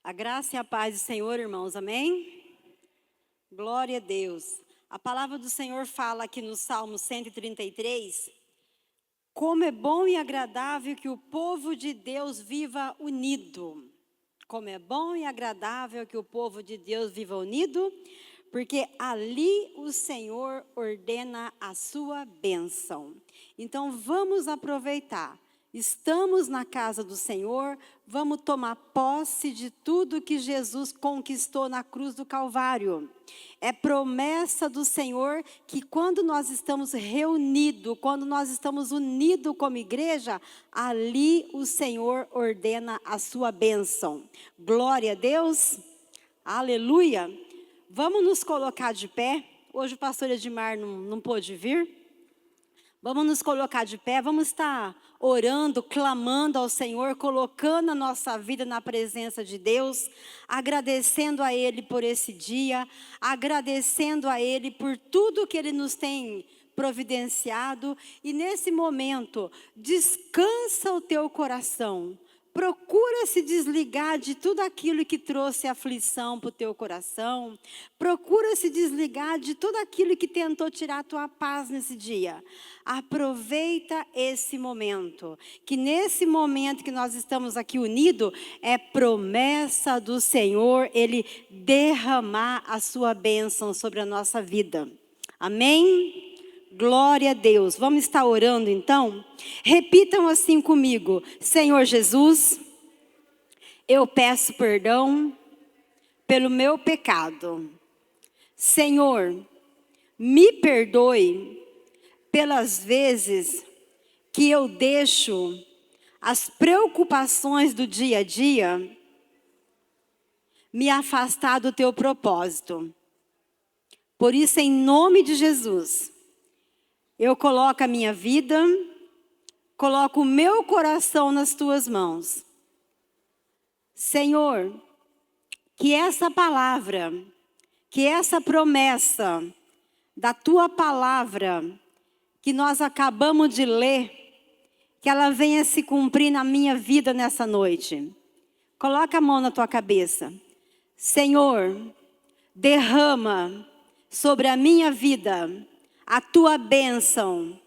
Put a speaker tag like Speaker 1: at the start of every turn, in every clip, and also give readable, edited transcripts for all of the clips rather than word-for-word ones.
Speaker 1: A graça e a paz do Senhor, irmãos, amém? Glória a Deus. A palavra do Senhor fala aqui no Salmo 133, como é bom e agradável que o povo de Deus viva unido. Como é bom e agradável que o povo de Deus viva unido, porque ali o Senhor ordena a sua bênção. Então vamos aproveitar. Estamos na casa do Senhor, vamos tomar posse de tudo que Jesus conquistou na cruz do Calvário. É promessa do Senhor que quando nós estamos reunidos, quando nós estamos unidos como igreja, ali o Senhor ordena a sua bênção. Glória a Deus, aleluia. Vamos nos colocar de pé. Hoje o pastor Edmar não pôde vir. Vamos nos colocar de pé, vamos estar orando, clamando ao Senhor, colocando a nossa vida na presença de Deus, agradecendo a Ele por esse dia, agradecendo a Ele por tudo que Ele nos tem providenciado. E nesse momento, descansa o teu coração. Procura se desligar de tudo aquilo que trouxe aflição para o teu coração. Procura se desligar de tudo aquilo que tentou tirar a tua paz nesse dia. Aproveita esse momento. Que nesse momento que nós estamos aqui unidos, é promessa do Senhor, Ele derramar a sua bênção sobre a nossa vida. Amém? Glória a Deus. Vamos estar orando então? Repitam assim comigo. Senhor Jesus, eu peço perdão pelo meu pecado. Senhor, me perdoe pelas vezes que eu deixo as preocupações do dia a dia me afastar do teu propósito. Por isso, em nome de Jesus, eu coloco a minha vida, coloco o meu coração nas tuas mãos. Senhor, que essa palavra, que essa promessa da tua palavra que nós acabamos de ler, que ela venha se cumprir na minha vida nessa noite. Coloca a mão na tua cabeça. Senhor, derrama sobre a minha vida a tua bênção,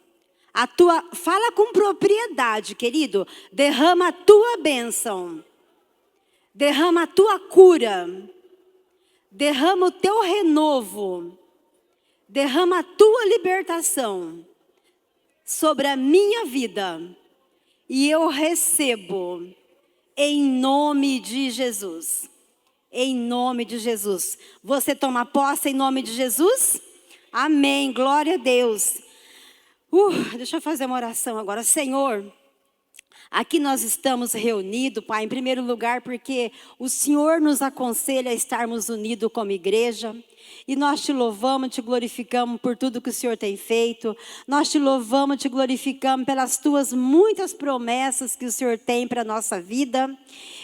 Speaker 1: fala com propriedade, querido, derrama a tua bênção, derrama a tua cura, derrama o teu renovo, derrama a tua libertação sobre a minha vida, e eu recebo, em nome de Jesus, em nome de Jesus. Você toma posse em nome de Jesus? Amém, glória a Deus. Deixa eu fazer uma oração agora. Senhor, aqui nós estamos reunidos, Pai, em primeiro lugar, porque o Senhor nos aconselha a estarmos unidos como igreja. E nós te louvamos, te glorificamos por tudo que o Senhor tem feito. Nós te louvamos, te glorificamos pelas tuas muitas promessas que o Senhor tem para a nossa vida.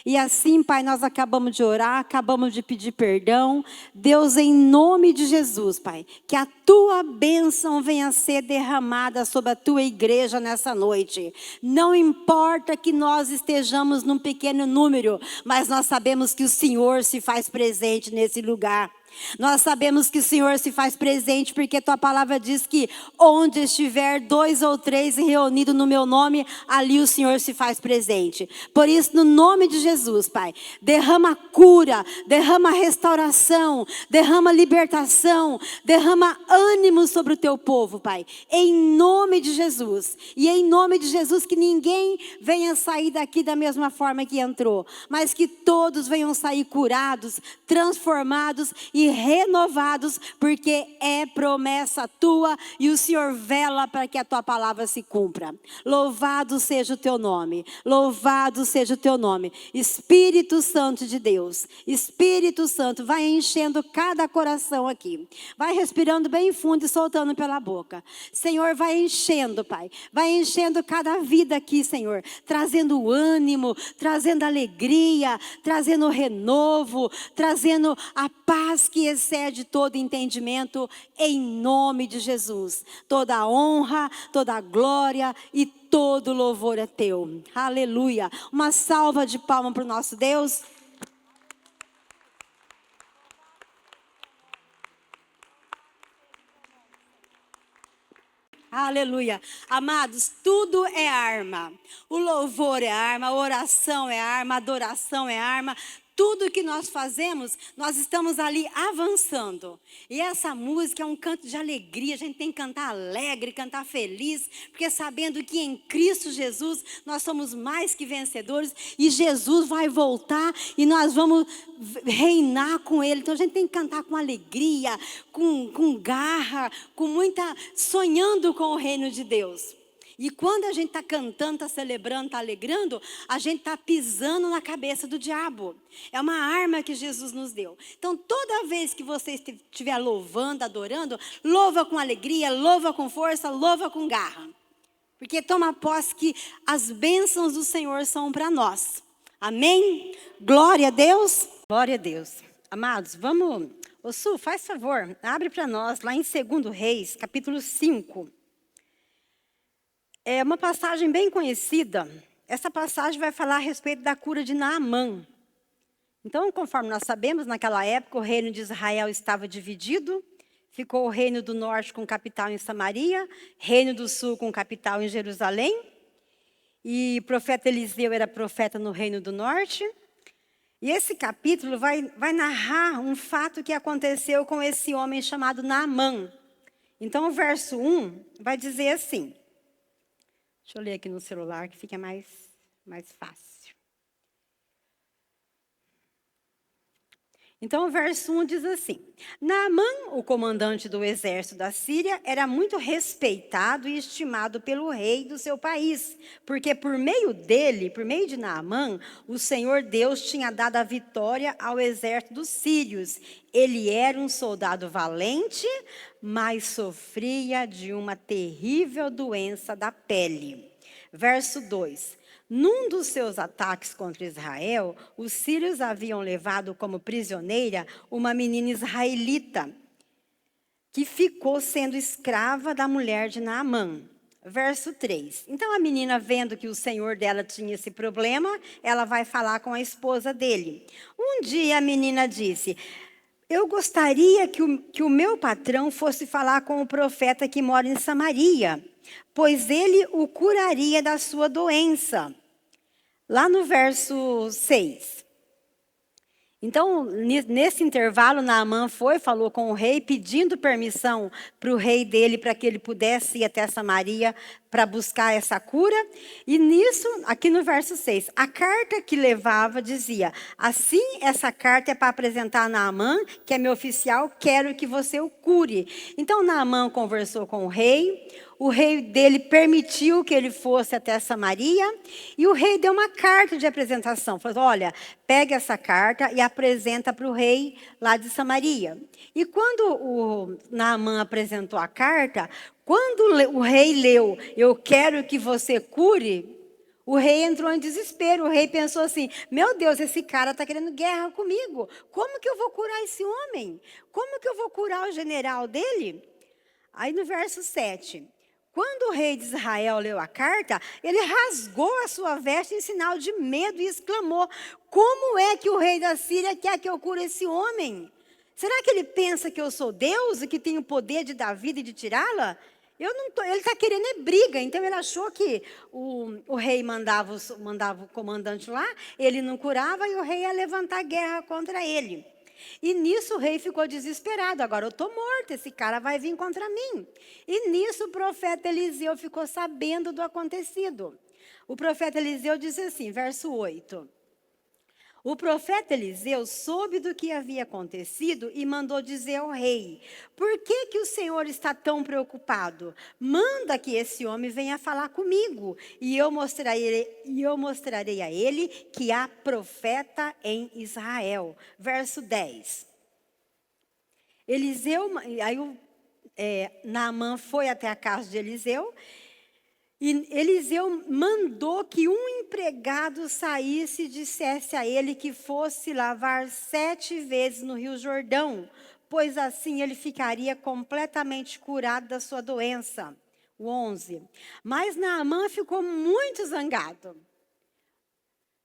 Speaker 1: E assim, Pai, nós acabamos de orar, acabamos de pedir perdão. Deus, em nome de Jesus, Pai, que a tua bênção venha a ser derramada sobre a tua igreja nessa noite. Não importa que nós estejamos num pequeno número, mas nós sabemos que o Senhor se faz presente nesse lugar. Nós sabemos que o Senhor se faz presente, porque tua palavra diz que onde estiver 2 ou 3 reunidos no meu nome, ali o Senhor se faz presente. Por isso, no nome de Jesus, Pai, derrama cura, derrama restauração, derrama libertação, derrama ânimo sobre o teu povo, Pai, em nome de Jesus. E em nome de Jesus, que ninguém venha sair daqui da mesma forma que entrou, mas que todos venham sair curados, transformados e renovados, porque é promessa tua e o Senhor vela para que a tua palavra se cumpra. Louvado seja o teu nome, louvado seja o teu nome. Espírito Santo de Deus, Espírito Santo, vai enchendo cada coração aqui, vai respirando bem fundo e soltando pela boca. Senhor, vai enchendo, Pai, vai enchendo cada vida aqui, Senhor, trazendo ânimo, trazendo alegria, trazendo renovo, trazendo a paz que excede todo entendimento, em nome de Jesus. Toda a honra, toda a glória e todo louvor é teu. Aleluia. Uma salva de palmas para o nosso Deus. Aleluia. Amados, tudo é arma. O louvor é arma, a oração é arma, a adoração é arma. Tudo que nós fazemos, nós estamos ali avançando. E essa música é um canto de alegria. A gente tem que cantar alegre, cantar feliz, porque sabendo que em Cristo Jesus nós somos mais que vencedores e Jesus vai voltar e nós vamos reinar com Ele. Então a gente tem que cantar com alegria, com garra, com muita, sonhando com o reino de Deus. E quando a gente está cantando, está celebrando, está alegrando, a gente está pisando na cabeça do diabo. É uma arma que Jesus nos deu. Então, toda vez que você estiver louvando, adorando, louva com alegria, louva com força, louva com garra. Porque toma posse que as bênçãos do Senhor são para nós. Amém? Glória a Deus. Glória a Deus. Amados, vamos... Ô Su, faz favor, abre para nós lá em 2 Reis, capítulo 5. É uma passagem bem conhecida. Essa passagem vai falar a respeito da cura de Naamã. Então, conforme nós sabemos, naquela época o reino de Israel estava dividido. Ficou o reino do norte com capital em Samaria, reino do sul com capital em Jerusalém. E o profeta Eliseu era profeta no reino do norte. E esse capítulo vai narrar um fato que aconteceu com esse homem chamado Naamã. Então, o verso 1 vai dizer assim. Deixa eu ler aqui no celular que fica mais fácil. Então, o verso 1 diz assim: Naamã, o comandante do exército da Síria, era muito respeitado e estimado pelo rei do seu país, porque por meio dele, por meio de Naamã, o Senhor Deus tinha dado a vitória ao exército dos sírios. Ele era um soldado valente, mas sofria de uma terrível doença da pele. Verso 2. Num dos seus ataques contra Israel, os sírios haviam levado como prisioneira uma menina israelita, que ficou sendo escrava da mulher de Naamã. Verso 3. Então a menina, vendo que o senhor dela tinha esse problema, ela vai falar com a esposa dele. Um dia a menina disse: eu gostaria que o meu patrão fosse falar com o profeta que mora em Samaria, pois ele o curaria da sua doença. Lá no verso 6. Então, nesse intervalo, Naamã falou com o rei, pedindo permissão para o rei dele, para que ele pudesse ir até Samaria para buscar essa cura. E nisso, aqui no verso 6, a carta que levava dizia: assim, essa carta é para apresentar a Naamã, que é meu oficial, quero que você o cure. Então, Naamã conversou com o rei dele permitiu que ele fosse até Samaria, e o rei deu uma carta de apresentação. Falou: olha, pega essa carta e apresenta para o rei lá de Samaria. E quando o Naamã apresentou a carta, quando o rei leu: eu quero que você cure, o rei entrou em desespero. O rei pensou assim: meu Deus, esse cara está querendo guerra comigo. Como que eu vou curar esse homem? Como que eu vou curar o general dele? Aí no verso 7... quando o rei de Israel leu a carta, ele rasgou a sua veste em sinal de medo e exclamou: como é que o rei da Síria quer que eu cure esse homem? Será que ele pensa que eu sou Deus e que tenho o poder de dar vida e de tirá-la? Ele está querendo é briga. Então ele achou que o rei mandava o comandante lá, ele não curava e o rei ia levantar guerra contra ele. E nisso o rei ficou desesperado. Agora eu estou morto, esse cara vai vir contra mim. E nisso o profeta Eliseu ficou sabendo do acontecido. O profeta Eliseu diz assim, verso 8. O profeta Eliseu soube do que havia acontecido e mandou dizer ao rei: por que o Senhor está tão preocupado? Manda que esse homem venha falar comigo, e eu mostrarei a ele que há profeta em Israel. Verso 10. Naamã foi até a casa de Eliseu. E Eliseu mandou que um empregado saísse e dissesse a ele que fosse lavar 7 vezes no Rio Jordão, pois assim ele ficaria completamente curado da sua doença. O 11. Mas Naamã ficou muito zangado.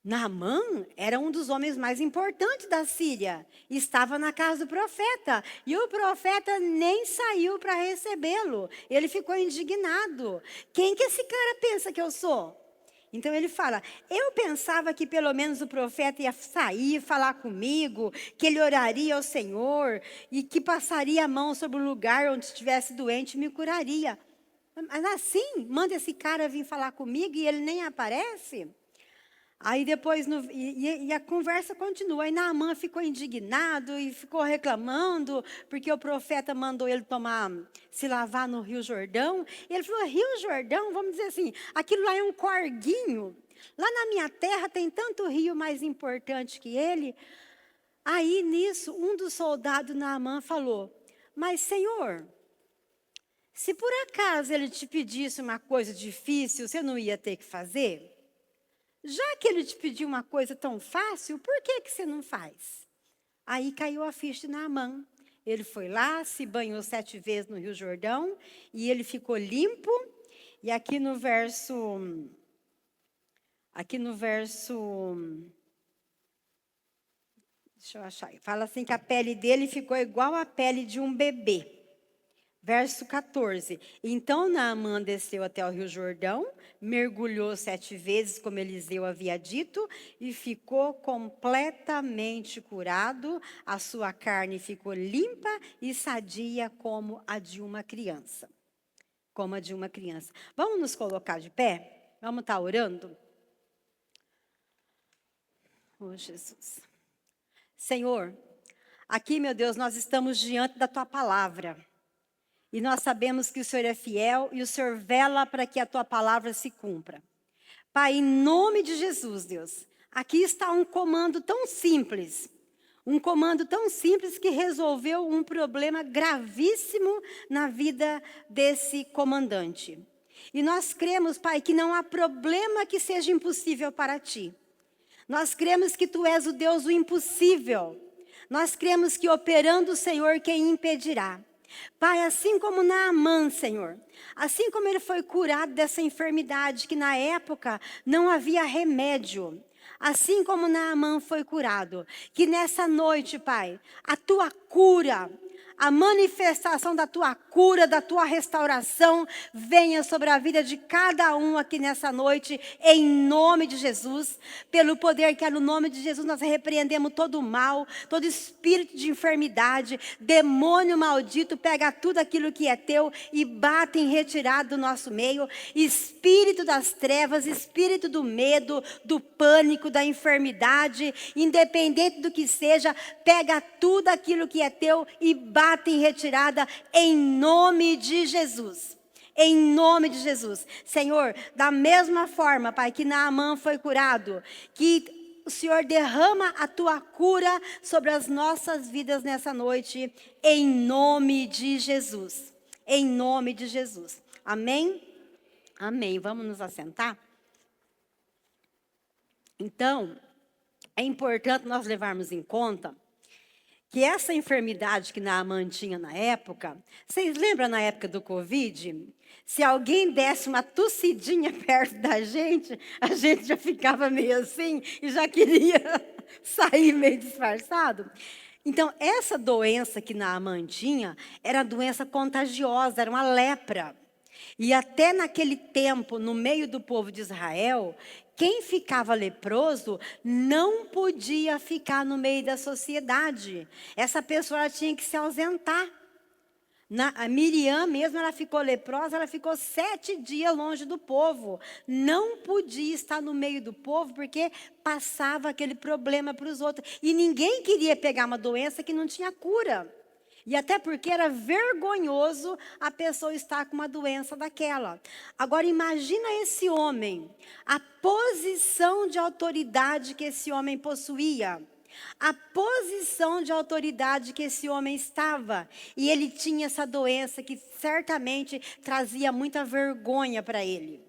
Speaker 1: Naamã era um dos homens mais importantes da Síria. Estava na casa do profeta. E o profeta nem saiu para recebê-lo. Ele ficou indignado. Quem que esse cara pensa que eu sou? Então ele fala, eu pensava que pelo menos o profeta ia sair, falar comigo, que ele oraria ao Senhor e que passaria a mão sobre o lugar onde estivesse doente e me curaria. Mas assim, manda esse cara vir falar comigo e ele nem aparece? Aí depois, e a conversa continua. Aí Naamã ficou indignado e ficou reclamando, porque o profeta mandou ele se lavar no Rio Jordão. E ele falou, Rio Jordão, vamos dizer assim, aquilo lá é um corguinho. Lá na minha terra tem tanto rio mais importante que ele. Aí nisso, um dos soldados Naamã falou, mas Senhor, se por acaso ele te pedisse uma coisa difícil, você não ia ter que fazer? Já que ele te pediu uma coisa tão fácil, por que você não faz? Aí caiu a ficha de Naamã. Ele foi lá, se banhou 7 vezes no Rio Jordão, e ele ficou limpo. E aqui no verso, deixa eu achar, fala assim que a pele dele ficou igual à pele de um bebê. Verso 14. Então Naamã desceu até o Rio Jordão, mergulhou 7 vezes, como Eliseu havia dito, e ficou completamente curado. A sua carne ficou limpa e sadia como a de uma criança. Como a de uma criança. Vamos nos colocar de pé? Vamos estar orando? Oh, Jesus. Senhor, aqui, meu Deus, nós estamos diante da Tua palavra. E nós sabemos que o Senhor é fiel e o Senhor vela para que a Tua palavra se cumpra. Pai, em nome de Jesus, Deus, aqui está um comando tão simples. Um comando tão simples que resolveu um problema gravíssimo na vida desse comandante. E nós cremos, Pai, que não há problema que seja impossível para Ti. Nós cremos que Tu és o Deus do impossível. Nós cremos que operando o Senhor, quem impedirá? Pai, assim como Naamã, Senhor, assim como ele foi curado dessa enfermidade que na época não havia remédio, assim como Naamã foi curado, que nessa noite, Pai, a Tua cura, a manifestação da Tua cura, da Tua restauração, venha sobre a vida de cada um aqui nessa noite, em nome de Jesus. Pelo poder que é no nome de Jesus, nós repreendemos todo o mal, todo espírito de enfermidade, demônio maldito, pega tudo aquilo que é teu e bate em retirada do nosso meio. Espírito das trevas, espírito do medo, do pânico, da enfermidade, independente do que seja, pega tudo aquilo que é teu e bate em retirada em nome de Jesus. Em nome de Jesus. Senhor, da mesma forma, Pai, que Naamã foi curado, que o Senhor derrama a Tua cura sobre as nossas vidas nessa noite, em nome de Jesus. Em nome de Jesus. Amém? Amém. Vamos nos assentar? Então, é importante nós levarmos em conta que essa enfermidade que Naamã tinha na época, vocês lembram na época do Covid? Se alguém desse uma tossidinha perto da gente, a gente já ficava meio assim e já queria sair meio disfarçado. Então, essa doença que Naamã tinha era doença contagiosa, era uma lepra. E até naquele tempo, no meio do povo de Israel, quem ficava leproso não podia ficar no meio da sociedade. Essa pessoa ela tinha que se ausentar. A Miriam mesmo, ela ficou leprosa, ela ficou 7 dias longe do povo. Não podia estar no meio do povo, porque passava aquele problema para os outros. E ninguém queria pegar uma doença que não tinha cura. E até porque era vergonhoso a pessoa estar com uma doença daquela. Agora imagina esse homem, a posição de autoridade que esse homem possuía. A posição de autoridade que esse homem estava. E ele tinha essa doença que certamente trazia muita vergonha para ele.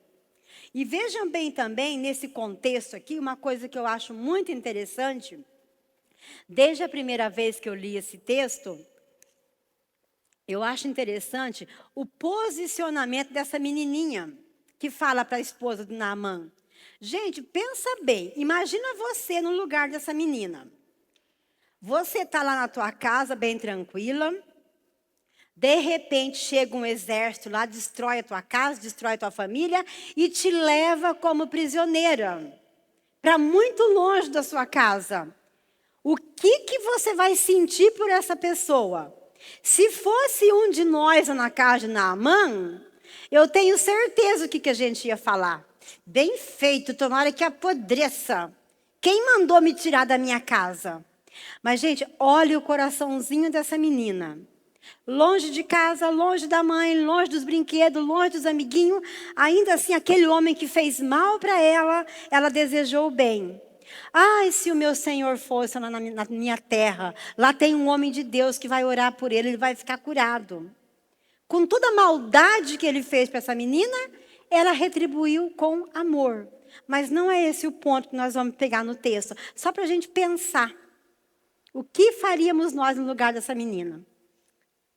Speaker 1: E vejam bem também, nesse contexto aqui, uma coisa que eu acho muito interessante. Desde a primeira vez que eu li esse texto, eu acho interessante o posicionamento dessa menininha que fala para a esposa de Naamã. Gente, pensa bem. Imagina você no lugar dessa menina. Você está lá na tua casa, bem tranquila. De repente, chega um exército lá, destrói a tua casa, destrói a tua família e te leva como prisioneira para muito longe da sua casa. O que você vai sentir por essa pessoa? Se fosse um de nós na casa de Naamã, eu tenho certeza o que a gente ia falar. Bem feito, tomara que apodreça. Quem mandou me tirar da minha casa? Mas, gente, olha o coraçãozinho dessa menina. Longe de casa, longe da mãe, longe dos brinquedos, longe dos amiguinhos. Ainda assim, aquele homem que fez mal para ela desejou o bem. Ai, se o meu Senhor fosse lá na minha terra, lá tem um homem de Deus que vai orar por ele vai ficar curado. Com toda a maldade que ele fez para essa menina, ela retribuiu com amor. Mas não é esse o ponto que nós vamos pegar no texto. Só para a gente pensar. O que faríamos nós no lugar dessa menina?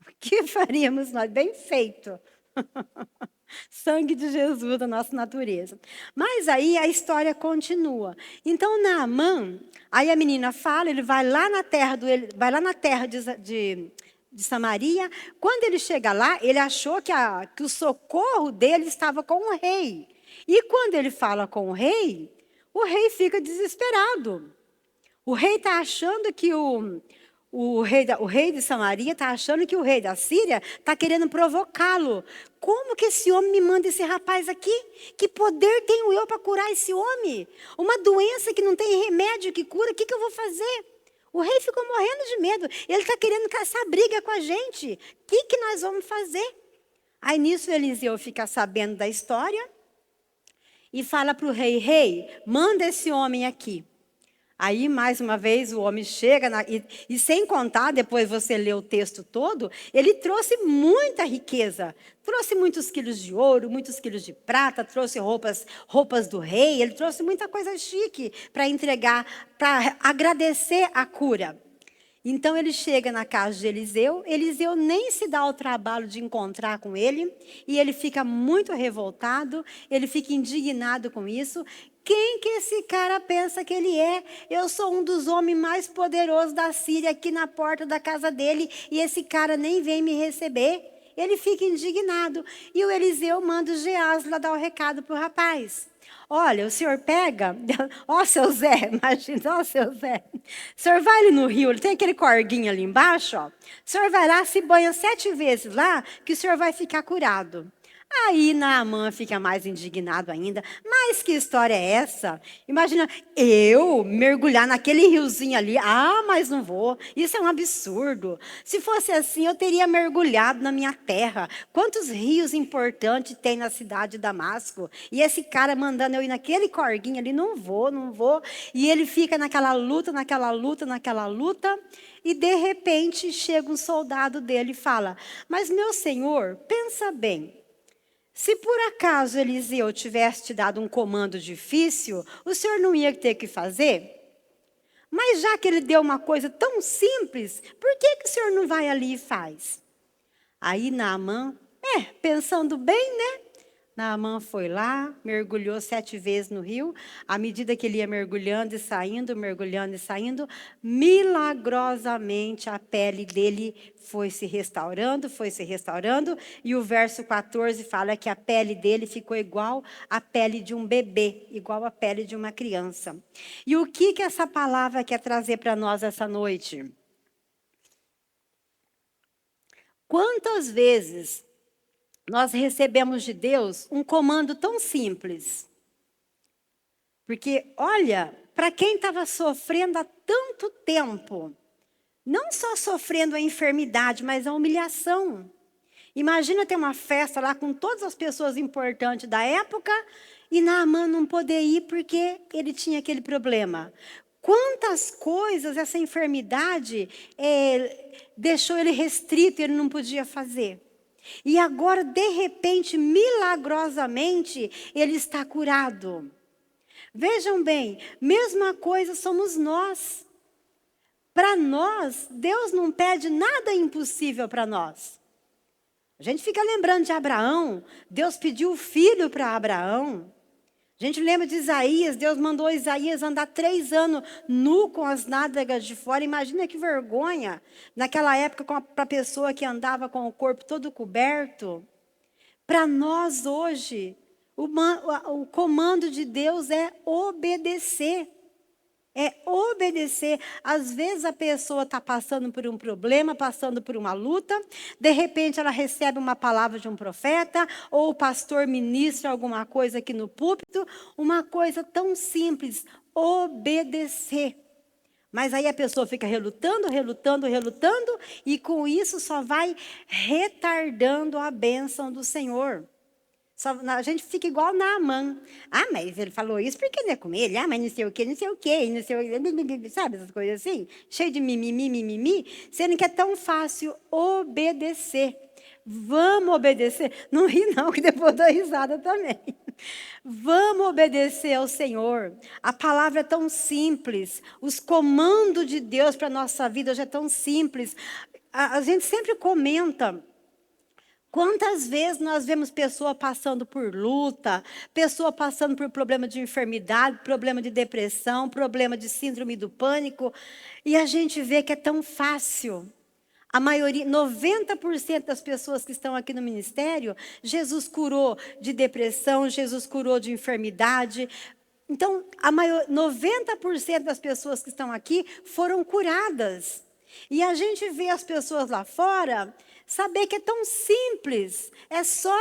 Speaker 1: O que faríamos nós? Bem feito. Sangue de Jesus da nossa natureza. Mas aí a história continua. Então Naamã, aí a menina fala, ele vai lá na terra de Samaria. Quando ele chega lá, ele achou que o socorro dele estava com o rei. E quando ele fala com o rei fica desesperado. O rei está achando que o rei de Samaria está achando que o rei da Síria está querendo provocá-lo. Como que esse homem me manda esse rapaz aqui? Que poder tenho eu para curar esse homem? Uma doença que não tem remédio que cura, o que eu vou fazer? O rei ficou morrendo de medo. Ele está querendo caçar briga com a gente. O que nós vamos fazer? Aí nisso Eliseu fica sabendo da história e fala para o rei, rei, manda esse homem aqui. Aí, mais uma vez, o homem chega, e sem contar, depois você lê o texto todo, ele trouxe muita riqueza. Trouxe muitos quilos de ouro, muitos quilos de prata, trouxe roupas do rei, ele trouxe muita coisa chique para entregar, para agradecer a cura. Então, ele chega na casa de Eliseu nem se dá o trabalho de encontrar com ele, e ele fica muito revoltado, ele fica indignado com isso. Quem que esse cara pensa que ele é? Eu sou um dos homens mais poderosos da Síria aqui na porta da casa dele e esse cara nem vem me receber. Ele fica indignado. E o Eliseu manda o Geás lá dar o recado para o rapaz. Olha, o senhor pega, ó seu Zé, imagina, ó seu Zé. O senhor vai ali no rio, ele tem aquele corguinho ali embaixo, ó. O senhor vai lá, se banha 7 vezes lá, que o senhor vai ficar curado. Aí Naamã fica mais indignado ainda. Mas que história é essa? Imagina, eu mergulhar naquele riozinho ali. Ah, mas não vou. Isso é um absurdo. Se fosse assim, eu teria mergulhado na minha terra. Quantos rios importantes tem na cidade de Damasco? E esse cara mandando eu ir naquele corguinho ali, não vou, não vou. E ele fica naquela luta. E de repente chega um soldado dele e fala, mas meu senhor, pensa bem. Se por acaso Eliseu tivesse te dado um comando difícil, o senhor não ia ter que fazer? Mas já que ele deu uma coisa tão simples, por que o senhor não vai ali e faz? Aí Naamã, pensando bem, né? Naamã foi lá, mergulhou 7 vezes no rio. À medida que ele ia mergulhando e saindo, milagrosamente a pele dele foi se restaurando. E o verso 14 fala que a pele dele ficou igual à pele de um bebê, igual à pele de uma criança. E o que essa palavra quer trazer para nós essa noite? Quantas vezes nós recebemos de Deus um comando tão simples? Porque, olha, para quem estava sofrendo há tanto tempo, não só sofrendo a enfermidade, mas a humilhação. Imagina ter uma festa lá com todas as pessoas importantes da época e Naamã não poder ir porque ele tinha aquele problema. Quantas coisas essa enfermidade deixou ele restrito e ele não podia fazer. E agora, de repente, milagrosamente, ele está curado. Vejam bem, mesma coisa somos nós. Para nós, Deus não pede nada impossível para nós. A gente fica lembrando de Abraão. Deus pediu filho para Abraão. A gente lembra de Isaías, Deus mandou Isaías andar 3 anos nu com as nádegas de fora. Imagina que vergonha, naquela época, para a pessoa que andava com o corpo todo coberto. Para nós hoje, o comando de Deus é obedecer. É obedecer. Às vezes a pessoa está passando por um problema, passando por uma luta. De repente ela recebe uma palavra de um profeta, ou o pastor ministra alguma coisa aqui no púlpito. Uma coisa tão simples, obedecer. Mas aí a pessoa fica relutando, e com isso só vai retardando a bênção do Senhor. A gente fica igual Naamã. Ah, mas ele falou isso porque não é com ele. Ah, mas não sei o quê, não sei o quê. Não sei o quê. Sabe essas coisas assim? Cheio de mimimi. Sendo que é tão fácil obedecer. Vamos obedecer. Não ri não, que depois dou risada também. Vamos obedecer ao Senhor. A palavra é tão simples. Os comandos de Deus para a nossa vida hoje é tão simples. A gente sempre comenta. Quantas vezes nós vemos pessoa passando por luta, pessoa passando por problema de enfermidade, problema de depressão, problema de síndrome do pânico, e a gente vê que é tão fácil. A maioria, 90% das pessoas que estão aqui no ministério, Jesus curou de depressão, Jesus curou de enfermidade. Então, 90% das pessoas que estão aqui foram curadas. E a gente vê as pessoas lá fora, saber que é tão simples, é só,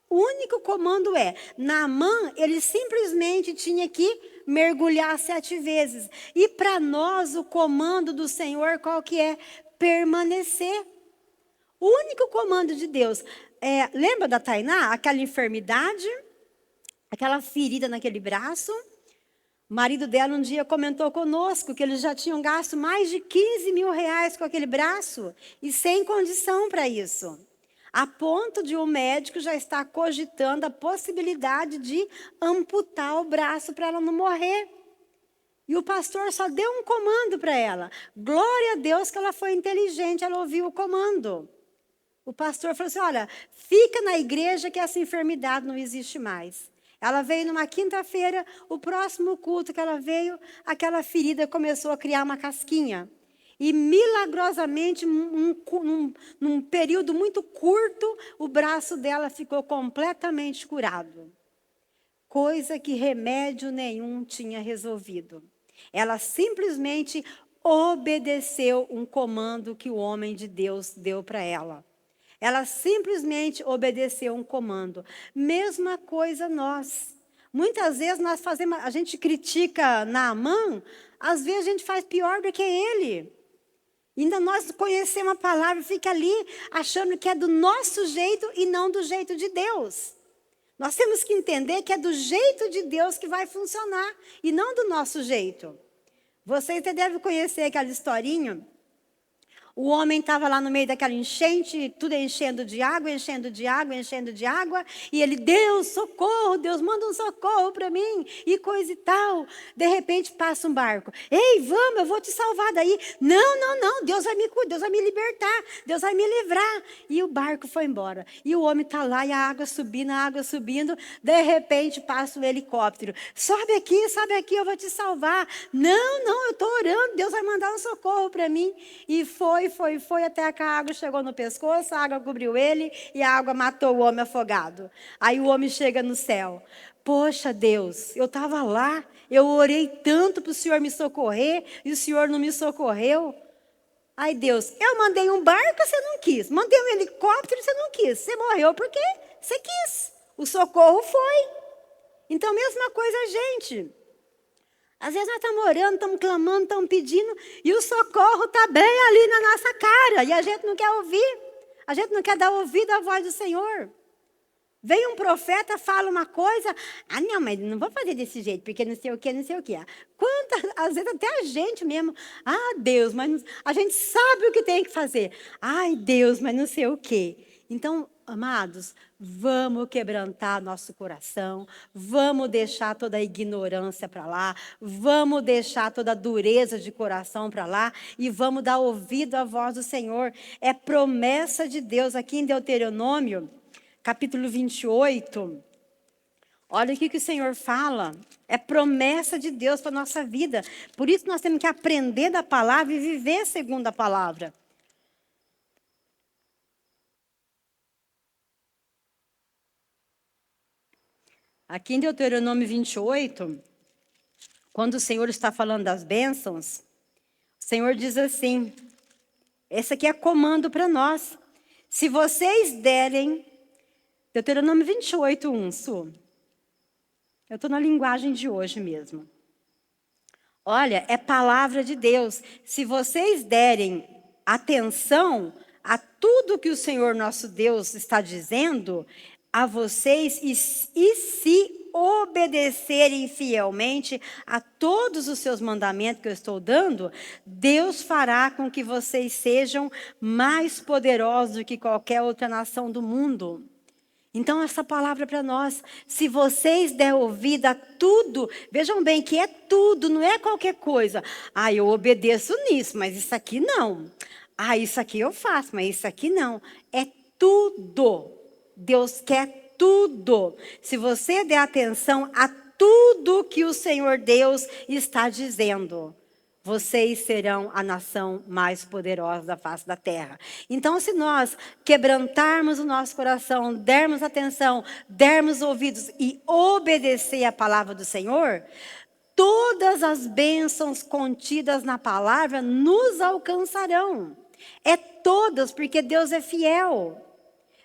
Speaker 1: o único comando é, Naamã, ele simplesmente tinha que mergulhar 7 vezes. E para nós, o comando do Senhor, qual que é? Permanecer. O único comando de Deus. Lembra da Tainá? Aquela enfermidade, aquela ferida naquele braço. O marido dela um dia comentou conosco que eles já tinham gasto mais de 15 mil reais com aquele braço e sem condição para isso. A ponto de um médico já estar cogitando a possibilidade de amputar o braço para ela não morrer. E o pastor só deu um comando para ela. Glória a Deus que ela foi inteligente, ela ouviu o comando. O pastor falou assim, olha, fica na igreja que essa enfermidade não existe mais. Ela veio numa quinta-feira, o próximo culto que ela veio, aquela ferida começou a criar uma casquinha. E milagrosamente, num período muito curto, o braço dela ficou completamente curado. Coisa que remédio nenhum tinha resolvido. Ela simplesmente obedeceu um comando que o homem de Deus deu para ela. Ela simplesmente obedeceu um comando. Mesma coisa nós. Muitas vezes nós fazemos, a gente critica Naamã, às vezes a gente faz pior do que ele. Ainda nós conhecemos a palavra, fica ali achando que é do nosso jeito e não do jeito de Deus. Nós temos que entender que é do jeito de Deus que vai funcionar e não do nosso jeito. Vocês até devem conhecer aquela historinha. O homem estava lá no meio daquela enchente, tudo enchendo de água, e ele, Deus, socorro, Deus manda um socorro para mim, e coisa e tal. De repente passa um barco. Ei, vamos, eu vou te salvar daí. Não, Deus vai me libertar, Deus vai me livrar. E o barco foi embora. E o homem está lá, e a água subindo, de repente passa um helicóptero. Sobe aqui, eu vou te salvar. Não, eu estou orando, Deus vai mandar um socorro para mim. E foi até que a água chegou no pescoço, a água cobriu ele e a água matou o homem afogado. Aí o homem chega no céu. Poxa, Deus, eu estava lá, eu orei tanto para o Senhor me socorrer e o Senhor não me socorreu. Ai, Deus, eu mandei um barco, você não quis. Mandei um helicóptero, você não quis. Você morreu porque você quis. O socorro foi. Então, mesma coisa a gente. Às vezes nós estamos orando, estamos clamando, estamos pedindo, e o socorro está bem ali na nossa cara, e a gente não quer ouvir, a gente não quer dar ouvido à voz do Senhor. Vem um profeta, fala uma coisa, não, mas não vou fazer desse jeito, porque não sei o quê. Às vezes até a gente mesmo, Deus, mas a gente sabe o que tem que fazer. Ai, Deus, mas não sei o quê. Então, amados, vamos quebrantar nosso coração, vamos deixar toda a ignorância para lá, vamos deixar toda a dureza de coração para lá e vamos dar ouvido à voz do Senhor. É promessa de Deus aqui em Deuteronômio, capítulo 28, Olha o que o Senhor fala. É promessa de Deus para a nossa vida. Por isso nós temos que aprender da palavra e viver segundo a palavra. Aqui em Deuteronômio 28, quando o Senhor está falando das bênçãos, o Senhor diz assim, esse aqui é comando para nós. Se vocês derem, Deuteronômio 28, 1, Su. Eu estou na linguagem de hoje mesmo. Olha, é palavra de Deus. Se vocês derem atenção a tudo que o Senhor nosso Deus está dizendo a vocês e se obedecerem fielmente a todos os seus mandamentos que eu estou dando, Deus fará com que vocês sejam mais poderosos do que qualquer outra nação do mundo. Então, essa palavra para nós, se vocês der ouvido a tudo, vejam bem que é tudo, não é qualquer coisa. Ah, eu obedeço nisso, mas isso aqui não. Ah, isso aqui eu faço, mas isso aqui não. É tudo. Deus quer tudo. Se você der atenção a tudo que o Senhor Deus está dizendo, vocês serão a nação mais poderosa da face da terra. Então, se nós quebrantarmos o nosso coração, dermos atenção, dermos ouvidos e obedecer a palavra do Senhor, todas as bênçãos contidas na palavra nos alcançarão. É todas, porque Deus é fiel.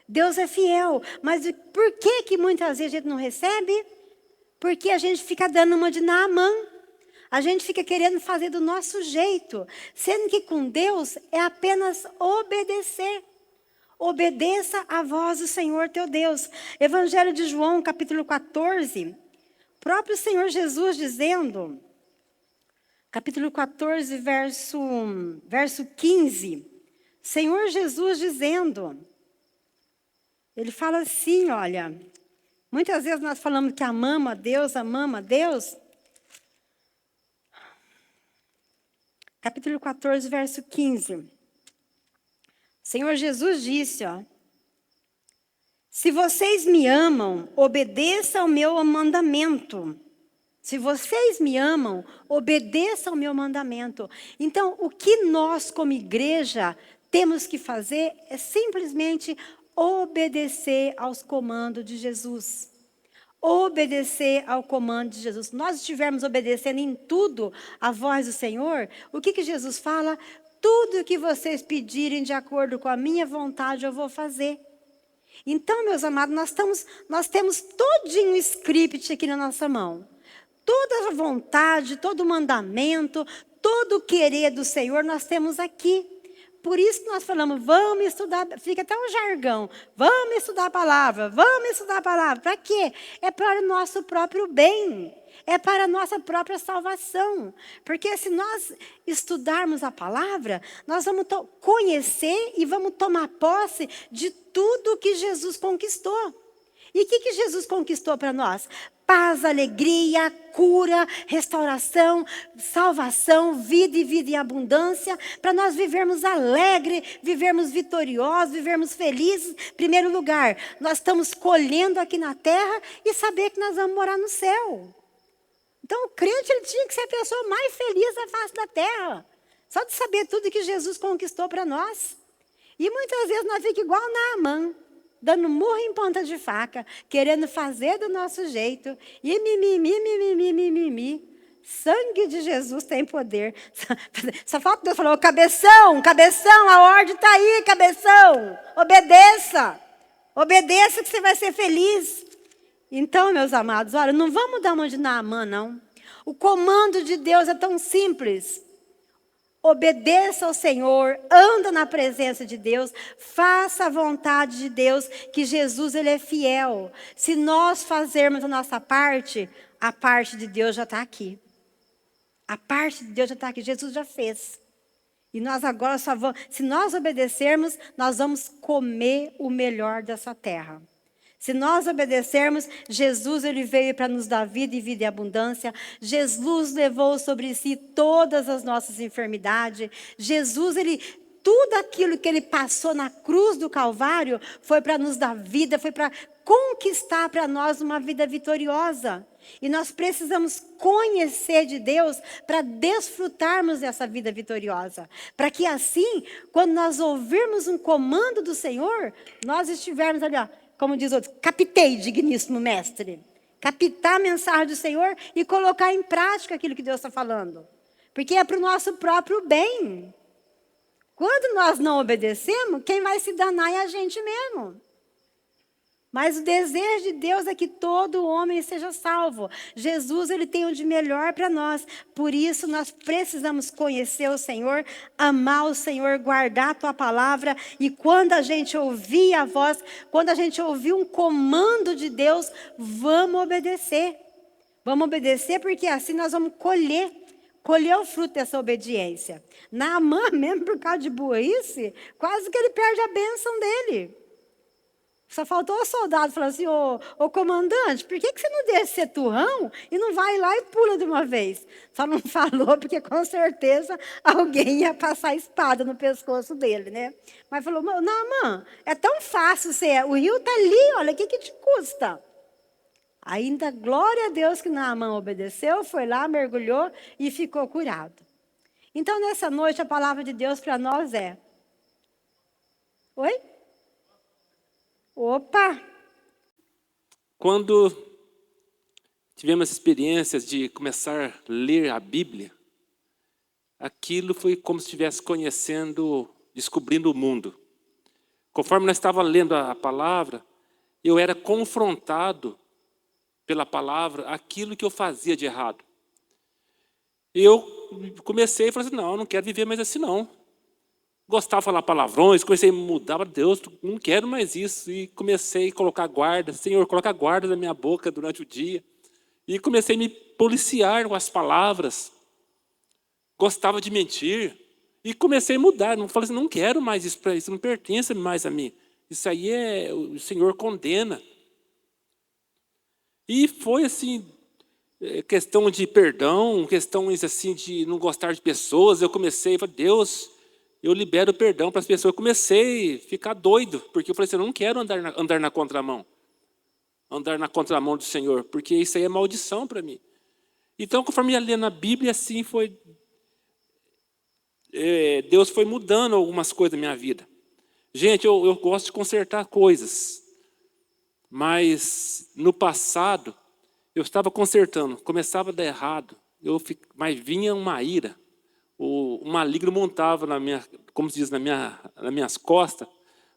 Speaker 1: Deus é fiel. Mas por que muitas vezes a gente não recebe? Porque a gente fica dando uma de Naamã. A gente fica querendo fazer do nosso jeito, sendo que com Deus é apenas obedecer. Obedeça a voz do Senhor teu Deus. Evangelho de João, capítulo 14. Próprio Senhor Jesus dizendo, capítulo 14, verso 15. Senhor Jesus dizendo, ele fala assim, olha, muitas vezes nós falamos que amamos a Deus. Capítulo 14, verso 15. Senhor Jesus disse, ó, se vocês me amam, obedeçam ao meu mandamento. Se vocês me amam, obedeçam ao meu mandamento. Então, o que nós, como igreja, temos que fazer é simplesmente obedecer aos comandos de Jesus. Obedecer ao comando de Jesus. Se nós estivermos obedecendo em tudo a voz do Senhor, o que Jesus fala? Tudo que vocês pedirem de acordo com a minha vontade, eu vou fazer. Então, meus amados, nós temos todinho um script aqui na nossa mão. Toda a vontade, todo o mandamento, todo o querer do Senhor, nós temos aqui. Por isso que nós falamos, vamos estudar, fica até um jargão, vamos estudar a palavra. Para quê? É para o nosso próprio bem, é para a nossa própria salvação. Porque se nós estudarmos a palavra, nós vamos conhecer e vamos tomar posse de tudo que Jesus conquistou. E o que Jesus conquistou para nós? Paz, alegria, cura, restauração, salvação, vida e vida em abundância, para nós vivermos alegre, vivermos vitoriosos, vivermos felizes. Em primeiro lugar, nós estamos colhendo aqui na terra e saber que nós vamos morar no céu. Então o crente ele tinha que ser a pessoa mais feliz da face da terra, só de saber tudo que Jesus conquistou para nós. E muitas vezes nós ficamos igual Naamã, dando murro em ponta de faca, querendo fazer do nosso jeito. E mimimi. Sangue de Jesus tem poder. Só falta Deus falar, cabeção, a ordem está aí, cabeção. Obedeça que você vai ser feliz. Então, meus amados, olha, não vamos dar uma de Naamã, não. O comando de Deus é tão simples. Obedeça ao Senhor, anda na presença de Deus, faça a vontade de Deus, que Jesus ele é fiel. Se nós fazermos a nossa parte, a parte de Deus já está aqui. A parte de Deus já está aqui, Jesus já fez. E nós agora só vamos, se nós obedecermos, nós vamos comer o melhor dessa terra. Se nós obedecermos, Jesus ele veio para nos dar vida e vida em abundância. Jesus levou sobre si todas as nossas enfermidades. Jesus, tudo aquilo que ele passou na cruz do Calvário foi para nos dar vida, foi para conquistar para nós uma vida vitoriosa. E nós precisamos conhecer de Deus para desfrutarmos dessa vida vitoriosa. Para que assim, quando nós ouvirmos um comando do Senhor, nós estivermos ali, ó, como diz outro, captei, digníssimo mestre. Captar a mensagem do Senhor e colocar em prática aquilo que Deus está falando. Porque é para o nosso próprio bem. Quando nós não obedecemos, quem vai se danar é a gente mesmo. Mas o desejo de Deus é que todo homem seja salvo. Jesus, ele tem o de melhor para nós. Por isso, nós precisamos conhecer o Senhor, amar o Senhor, guardar a tua palavra. E quando a gente ouvir a voz, quando a gente ouvir um comando de Deus, vamos obedecer. Vamos obedecer porque assim nós vamos colher o fruto dessa obediência. Naamã, mesmo por causa de burrice, quase que ele perde a bênção dele. Só faltou o soldado falar assim, ô comandante, por que você não deixa ser turrão e não vai lá e pula de uma vez? Só não falou porque com certeza alguém ia passar a espada no pescoço dele, né? Mas falou, Naamã, é tão fácil, o rio está ali, olha, o que te custa? Ainda, glória a Deus que Naamã obedeceu, foi lá, mergulhou e ficou curado. Então, nessa noite, a palavra de Deus para nós é... Oi? Opa!
Speaker 2: Quando tivemos experiências de começar a ler a Bíblia, aquilo foi como se estivesse conhecendo, descobrindo o mundo. Conforme nós estávamos lendo a palavra, eu era confrontado pela palavra aquilo que eu fazia de errado. Eu comecei a falar assim, não, eu não quero viver mais assim não. Gostava de falar palavrões, comecei a mudar para Deus, não quero mais isso. E comecei a colocar guarda, Senhor, coloca guarda na minha boca durante o dia. E comecei a me policiar com as palavras. Gostava de mentir. E comecei a mudar, não falei assim, não quero mais isso não pertence mais a mim. Isso aí o Senhor condena. E foi assim, questão de perdão, questões assim de não gostar de pessoas. Eu comecei a falar, Deus, eu libero perdão para as pessoas. Eu comecei a ficar doido, porque eu falei assim, eu não quero andar na contramão. Andar na contramão do Senhor, porque isso aí é maldição para mim. Então, conforme eu ia lendo a Bíblia, assim foi... Deus foi mudando algumas coisas na minha vida. Gente, eu gosto de consertar coisas. Mas no passado, eu estava consertando, começava a dar errado, mas vinha uma ira. O maligno montava como se diz, nas minhas costas,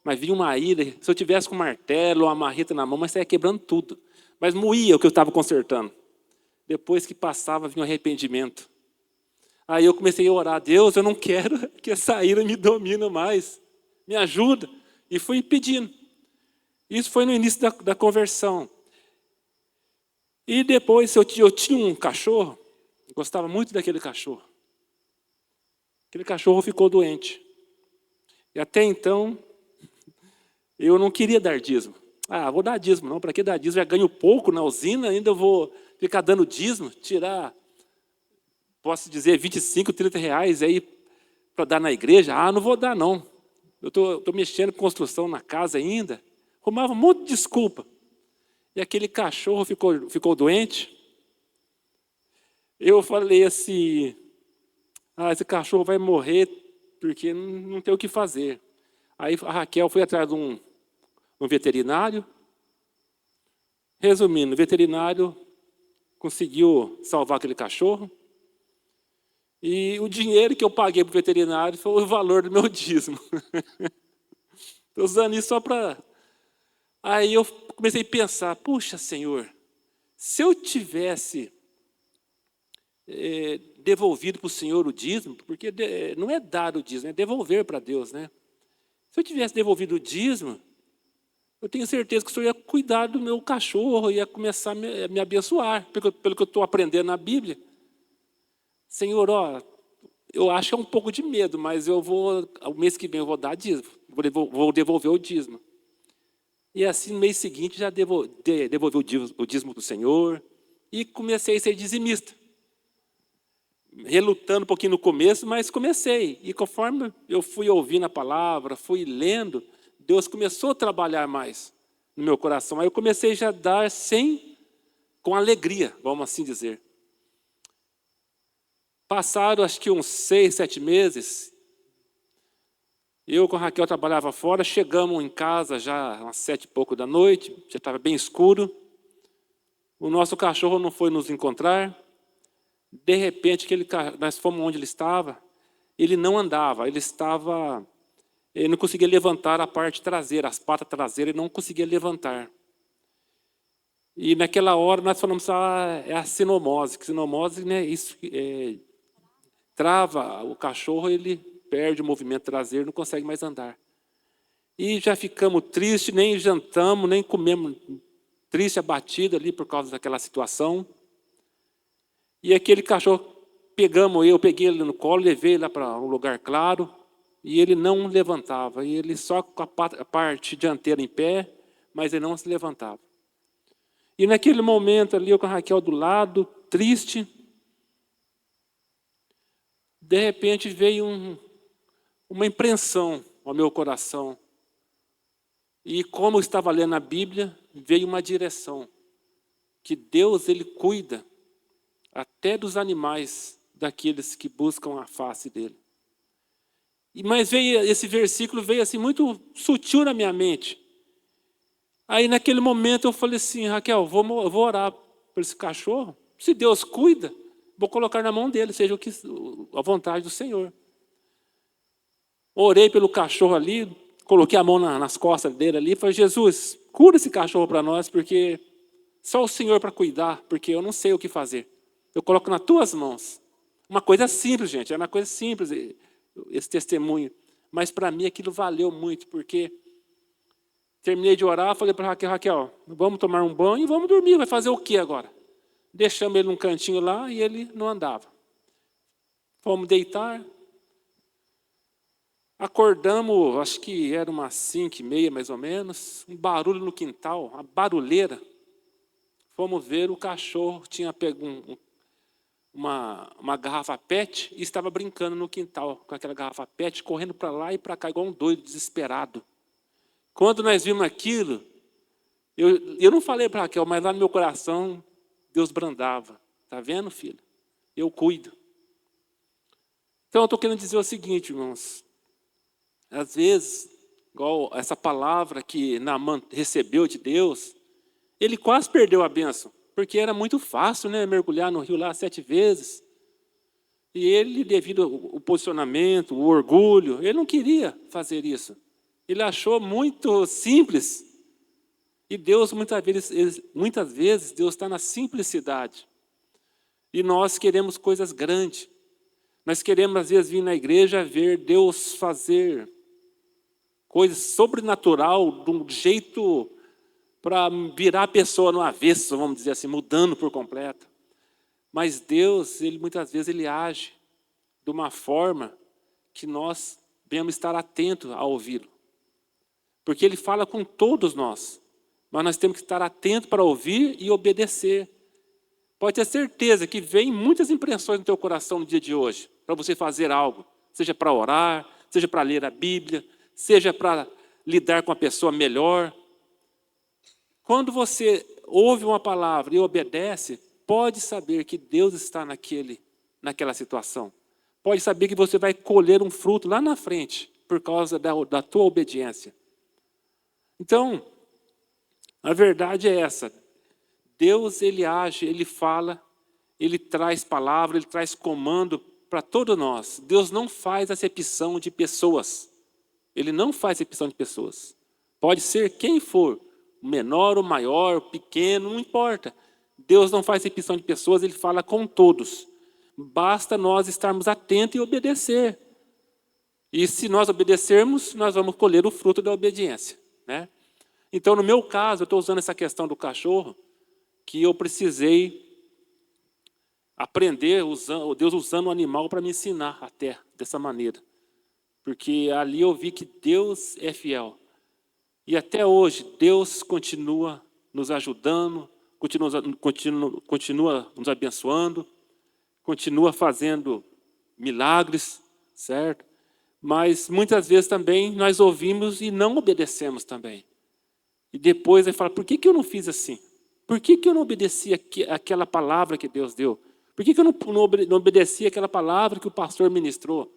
Speaker 2: mas vinha uma ira. Se eu tivesse com um martelo, uma marreta na mão, mas saia quebrando tudo. Mas moía o que eu estava consertando. Depois que passava, vinha o arrependimento. Aí eu comecei a orar, Deus, eu não quero que essa ira me domine mais. Me ajuda. E fui pedindo. Isso foi no início da conversão. E depois eu tinha um cachorro, gostava muito daquele cachorro. Aquele cachorro ficou doente. E até então, eu não queria dar dízimo. Vou dar dízimo, não. Para que dar dízimo? Já ganho pouco na usina, ainda vou ficar dando dízimo, tirar, posso dizer, 25, 30 reais aí para dar na igreja. Não vou dar, não. Eu estou mexendo com construção na casa ainda. Arrumava um monte de desculpa. E aquele cachorro ficou doente. Eu falei assim, esse cachorro vai morrer porque não tem o que fazer. Aí a Raquel foi atrás de um veterinário. Resumindo, o veterinário conseguiu salvar aquele cachorro. E o dinheiro que eu paguei para o veterinário foi o valor do meu dízimo. Estou usando isso só para... Aí eu comecei a pensar, puxa, Senhor, se eu tivesse devolvido para o Senhor o dízimo, porque não é dar o dízimo, é devolver para Deus, né? Se eu tivesse devolvido o dízimo, eu tenho certeza que o Senhor ia cuidar do meu cachorro, ia começar a me abençoar, pelo que eu estou aprendendo na Bíblia. Senhor, eu acho que é um pouco de medo, mas o mês que vem eu vou dar dízimo, vou devolver o dízimo. E assim, no mês seguinte, já devolvi o dízimo do Senhor e comecei a ser dizimista. Relutando um pouquinho no começo, mas comecei. E conforme eu fui ouvindo a palavra, fui lendo, Deus começou a trabalhar mais. no meu coração. Aí eu comecei já a dar com alegria, vamos assim dizer. Passaram acho que uns 6, 7 meses, eu com a Raquel trabalhava fora, chegamos em casa já umas 7 e pouco da noite, já estava bem escuro. O nosso cachorro não foi nos encontrar. De repente, nós fomos onde ele estava, ele não andava, ele não conseguia levantar a parte traseira, as patas traseiras, ele não conseguia levantar. E naquela hora nós falamos, é a sinomose, que sinomose, né, isso trava o cachorro, ele perde o movimento traseiro, não consegue mais andar. E já ficamos tristes, nem jantamos, nem comemos, triste, abatido ali por causa daquela situação. E aquele cachorro, eu peguei ele no colo, levei lá para um lugar claro, e ele não levantava, e ele só com a parte dianteira em pé, mas ele não se levantava. E naquele momento ali, eu com a Raquel do lado, triste, de repente veio uma impressão ao meu coração. E como eu estava lendo a Bíblia, veio uma direção. Que Deus, Ele cuida até dos animais, daqueles que buscam a face dEle. Mas esse versículo veio assim muito sutil na minha mente. Aí naquele momento eu falei assim, Raquel, eu vou orar por esse cachorro. Se Deus cuida, vou colocar na mão dele, seja a vontade do Senhor. Orei pelo cachorro ali, coloquei a mão nas costas dele ali e falei, Jesus, cura esse cachorro para nós, porque só o Senhor para cuidar, porque eu não sei o que fazer. Eu coloco nas tuas mãos. Uma coisa simples, gente, é uma coisa simples esse testemunho. Mas para mim aquilo valeu muito, porque terminei de orar, falei para Raquel, vamos tomar um banho e vamos dormir, vai fazer o que agora? Deixamos ele num cantinho lá e ele não andava. Fomos deitar. Acordamos, acho que era umas 5h30 mais ou menos, um barulho no quintal, uma barulheira. Fomos ver, o cachorro tinha pego uma garrafa PET e estava brincando no quintal com aquela garrafa PET, correndo para lá e para cá, igual um doido, desesperado. Quando nós vimos aquilo, eu não falei para Raquel, mas lá no meu coração, Deus brandava. Está vendo, filho? Eu cuido. Então, eu estou querendo dizer o seguinte, irmãos. Às vezes, igual essa palavra que Naamã recebeu de Deus, ele quase perdeu a bênção, porque era muito fácil, né, mergulhar no rio lá 7 vezes. E ele, devido ao posicionamento, o orgulho, ele não queria fazer isso. Ele achou muito simples. E Deus, muitas vezes, Deus está na simplicidade. E nós queremos coisas grandes. Nós queremos, às vezes, vir na igreja ver Deus fazer coisas sobrenatural, de um jeito para virar a pessoa no avesso, vamos dizer assim, mudando por completo. Mas Deus, muitas vezes, Ele age de uma forma que nós devemos estar atentos a ouvi-lo. Porque Ele fala com todos nós, mas nós temos que estar atentos para ouvir e obedecer. Pode ter certeza que vem muitas impressões no teu coração no dia de hoje, para você fazer algo, seja para orar, seja para ler a Bíblia, seja para lidar com a pessoa melhor. Quando você ouve uma palavra e obedece, pode saber que Deus está naquela situação. Pode saber que você vai colher um fruto lá na frente, por causa da tua obediência. Então, a verdade é essa. Deus, Ele age, Ele fala, Ele traz palavra, Ele traz comando para todos nós. Deus não faz acepção de pessoas. Ele não faz acepção de pessoas. Pode ser quem for, o menor, o maior, o pequeno, não importa. Deus não faz acepção de pessoas, Ele fala com todos. Basta nós estarmos atentos e obedecer. E se nós obedecermos, nós vamos colher o fruto da obediência, né? Então, no meu caso, eu estou usando essa questão do cachorro, que eu precisei aprender, Deus usando o animal para me ensinar até dessa maneira. Porque ali eu vi que Deus é fiel. E até hoje, Deus continua nos ajudando, continua nos abençoando, continua fazendo milagres, certo? Mas muitas vezes também nós ouvimos e não obedecemos também. E depois ele fala, por que eu não fiz assim? Por que eu não obedeci aquela palavra que Deus deu? Por que eu não obedeci aquela palavra que o pastor ministrou?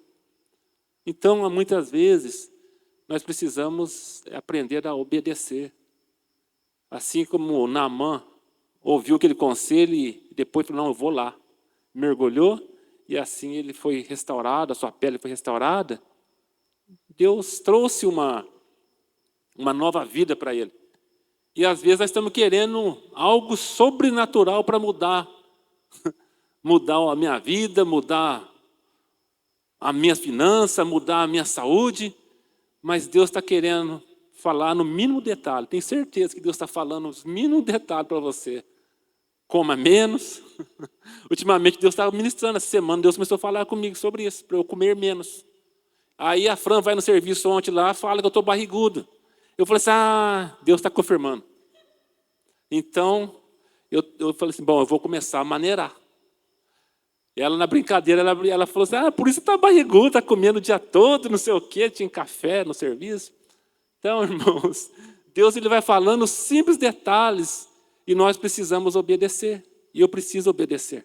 Speaker 2: Então, muitas vezes, nós precisamos aprender a obedecer. Assim como Naamã ouviu aquele conselho e depois falou, não, eu vou lá. Mergulhou e assim ele foi restaurado, a sua pele foi restaurada. Deus trouxe uma nova vida para ele. E às vezes nós estamos querendo algo sobrenatural para mudar. Mudar a minha vida, mudar a minha finança, mudar a minha saúde. Mas Deus está querendo falar no mínimo detalhe. Tenho certeza que Deus está falando os mínimos detalhes para você. Coma menos. Ultimamente Deus estava ministrando essa semana. Deus começou a falar comigo sobre isso, para eu comer menos. Aí a Fran vai no serviço ontem lá, fala que eu estou barrigudo. Eu falei assim, Deus está confirmando. Então, eu falei assim, bom, eu vou começar a maneirar. Ela, na brincadeira, ela falou assim, por isso você está barrigudo, está comendo o dia todo, não sei o quê, tinha café no serviço. Então, irmãos, Deus ele vai falando simples detalhes e nós precisamos obedecer. E eu preciso obedecer.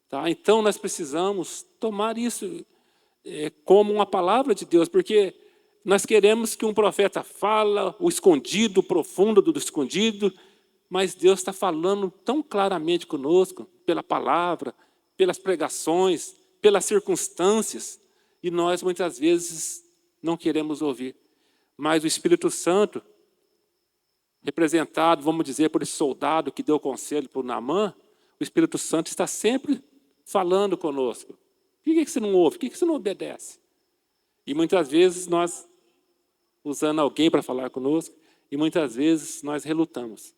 Speaker 2: Tá? Então, nós precisamos tomar isso como uma palavra de Deus, porque nós queremos que um profeta fala o escondido, o profundo do escondido, mas Deus está falando tão claramente conosco, pela palavra, pelas pregações, pelas circunstâncias, e nós muitas vezes não queremos ouvir. Mas o Espírito Santo, representado, vamos dizer, por esse soldado que deu conselho para o Naamã, o Espírito Santo está sempre falando conosco. Por que você não ouve? Por que você não obedece? E muitas vezes nós, usando alguém para falar conosco, e muitas vezes nós relutamos.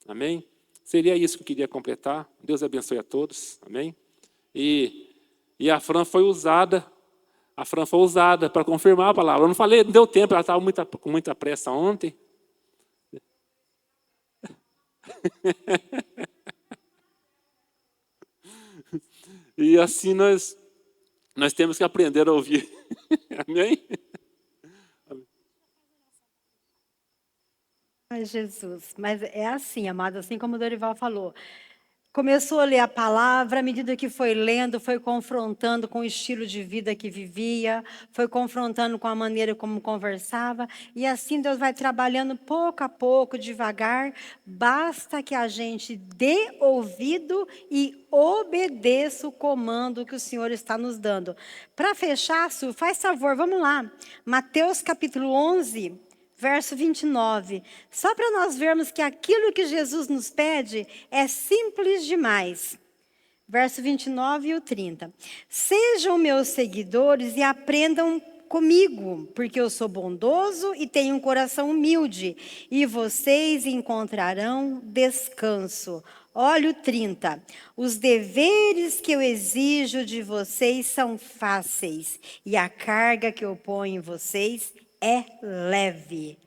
Speaker 2: Amém? Seria isso que eu queria completar. Deus abençoe a todos. Amém? E a Fran foi usada para confirmar a palavra. Eu não falei, não deu tempo, ela estava com muita pressa ontem. E assim nós temos que aprender a ouvir. Amém?
Speaker 1: Ai, Jesus, mas é assim, amado, assim como o Dorival falou. Começou a ler a palavra, à medida que foi lendo, foi confrontando com o estilo de vida que vivia, foi confrontando com a maneira como conversava, e assim Deus vai trabalhando pouco a pouco, devagar, basta que a gente dê ouvido e obedeça o comando que o Senhor está nos dando. Para fechar, Su, faz favor, vamos lá, Mateus capítulo 11, verso 29, só para nós vermos que aquilo que Jesus nos pede é simples demais. Verso 29 e o 30. Sejam meus seguidores e aprendam comigo, porque eu sou bondoso e tenho um coração humilde, e vocês encontrarão descanso. Olha o 30. Os deveres que eu exijo de vocês são fáceis, e a carga que eu ponho em vocês é leve.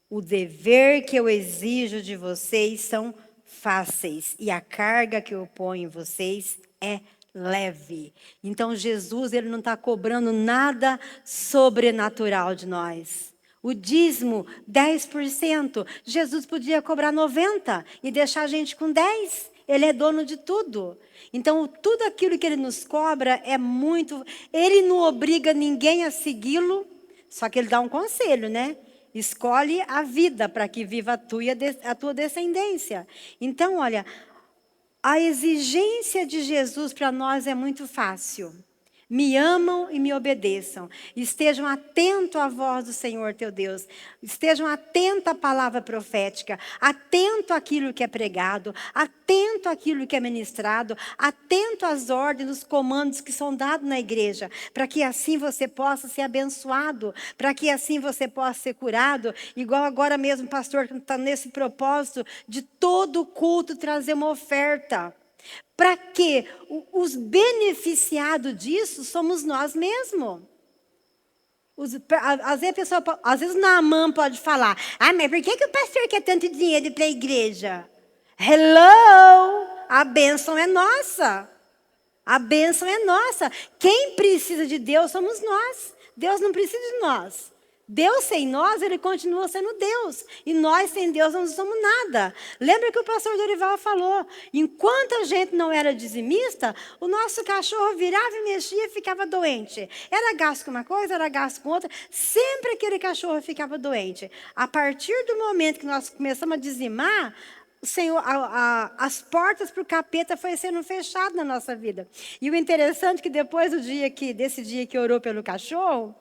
Speaker 1: O dever que eu exijo de vocês são fáceis e a carga que eu ponho em vocês é leve. Então Jesus ele não está cobrando nada sobrenatural de nós. O dízimo, 10%. Jesus podia cobrar 90% e deixar a gente com 10%. Ele é dono de tudo. Então, tudo aquilo que ele nos cobra é muito... Ele não obriga ninguém a segui-lo. Só que ele dá um conselho, né? Escolhe a vida para que viva tu e a tua descendência. Então, olha, a exigência de Jesus para nós é muito fácil. Me amam e me obedeçam. Estejam atentos à voz do Senhor teu Deus. Estejam atentos à palavra profética. Atento àquilo que é pregado. Atento àquilo que é ministrado. Atento às ordens, os comandos que são dados na igreja. Para que assim você possa ser abençoado. Para que assim você possa ser curado. Igual agora mesmo o pastor está nesse propósito de todo culto trazer uma oferta. Para que os beneficiados disso somos nós mesmos. Às vezes Naamã pode falar, mas por que o pastor quer tanto dinheiro para a igreja? Hello! A bênção é nossa. A bênção é nossa. Quem precisa de Deus somos nós. Deus não precisa de nós. Deus sem nós, ele continua sendo Deus. E nós sem Deus não somos nada. Lembra que o pastor Dorival falou, enquanto a gente não era dizimista, o nosso cachorro virava e mexia e ficava doente. Era gasto com uma coisa, era gasto com outra, sempre aquele cachorro ficava doente. A partir do momento que nós começamos a dizimar, o Senhor, as portas para o capeta foi sendo fechadas na nossa vida. E o interessante é que depois desse dia que orou pelo cachorro,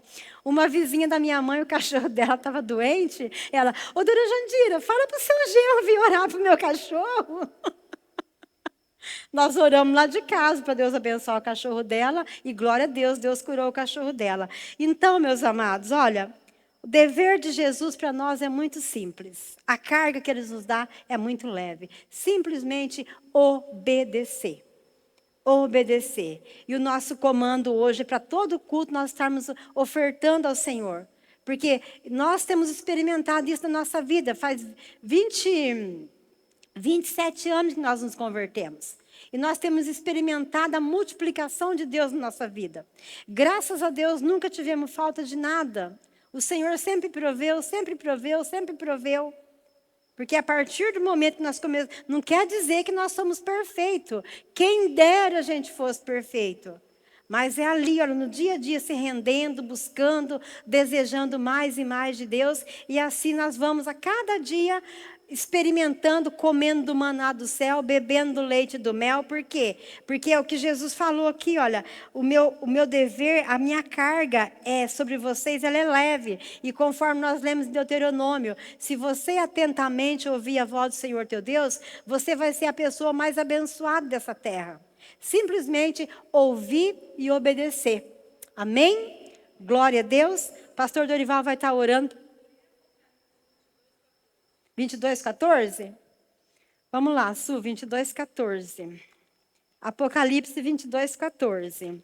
Speaker 1: uma vizinha da minha mãe, o cachorro dela estava doente. Ela, ô dona Jandira, fala para o seu genro vir orar para o meu cachorro. Nós oramos lá de casa para Deus abençoar o cachorro dela. E glória a Deus, Deus curou o cachorro dela. Então, meus amados, olha, o dever de Jesus para nós é muito simples. A carga que Ele nos dá é muito leve. Simplesmente obedecer. Obedecer. E o nosso comando hoje, para todo culto, nós estarmos ofertando ao Senhor. Porque nós temos experimentado isso na nossa vida. Faz 27 anos que nós nos convertemos. E nós temos experimentado a multiplicação de Deus na nossa vida. Graças a Deus, nunca tivemos falta de nada. O Senhor sempre proveu, sempre proveu, sempre proveu. Porque a partir do momento que nós começamos, não quer dizer que nós somos perfeitos. Quem dera a gente fosse perfeito. Mas é ali, olha, no dia a dia, se rendendo, buscando, desejando mais e mais de Deus. E assim nós vamos a cada dia experimentando, comendo do maná do céu, bebendo do leite do mel. Por quê? Porque é o que Jesus falou aqui, olha, o meu dever, a minha carga sobre vocês, ela é leve. E conforme nós lemos em Deuteronômio, se você atentamente ouvir a voz do Senhor teu Deus, você vai ser a pessoa mais abençoada dessa terra. Simplesmente ouvir e obedecer. Amém? Glória a Deus. Pastor Dorival vai estar orando. 22:14? Vamos lá, Su, 22:14. Apocalipse 22:14.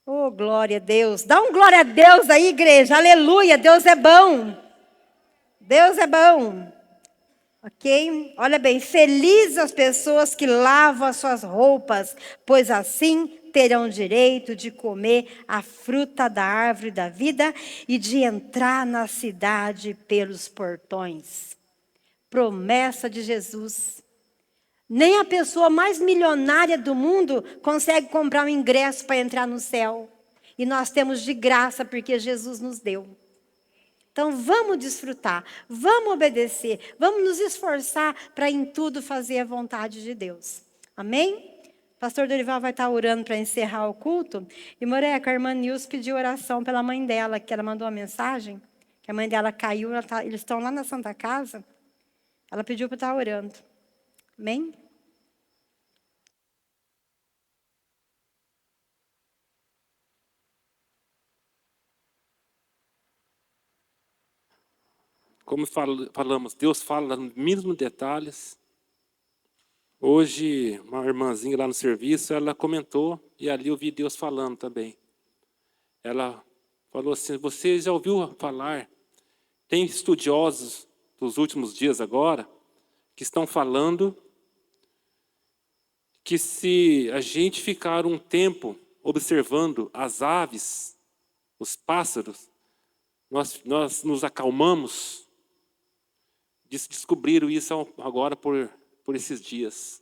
Speaker 1: Oh, glória a Deus. Dá um glória a Deus aí, igreja. Aleluia, Deus é bom. Deus é bom. Ok? Olha bem, felizes as pessoas que lavam as suas roupas, pois assim terão direito de comer a fruta da árvore da vida e de entrar na cidade pelos portões. Promessa de Jesus. Nem a pessoa mais milionária do mundo consegue comprar um ingresso para entrar no céu. E nós temos de graça porque Jesus nos deu. Então, vamos desfrutar, vamos obedecer, vamos nos esforçar para em tudo fazer a vontade de Deus. Amém? Pastor Dorival vai estar orando para encerrar o culto. E, Moreca, a irmã Nilce pediu oração pela mãe dela, que ela mandou uma mensagem, que a mãe dela caiu, eles estão lá na Santa Casa. Ela pediu para estar orando. Amém?
Speaker 2: Como falamos, Deus fala nos mínimos detalhes. Hoje, uma irmãzinha lá no serviço, ela comentou, e ali eu vi Deus falando também. Ela falou assim, você já ouviu falar, tem estudiosos dos últimos dias agora, que estão falando que se a gente ficar um tempo observando as aves, os pássaros, nós nos acalmamos. Descobriram isso agora por esses dias.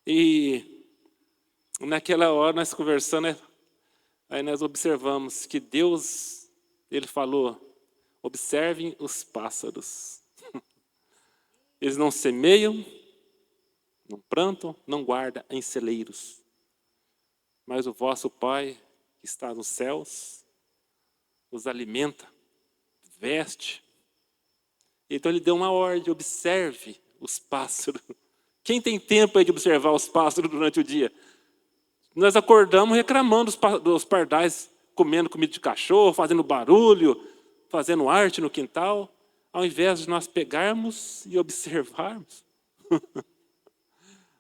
Speaker 2: E naquela hora nós conversando, aí nós observamos que Deus, Ele falou, observem os pássaros. Eles não semeiam, não plantam, não guardam em celeiros. Mas o vosso Pai, que está nos céus, os alimenta, veste. Então ele deu uma ordem, observe os pássaros. Quem tem tempo aí de observar os pássaros durante o dia? Nós acordamos reclamando dos pardais, comendo comida de cachorro, fazendo barulho, fazendo arte no quintal, ao invés de nós pegarmos e observarmos.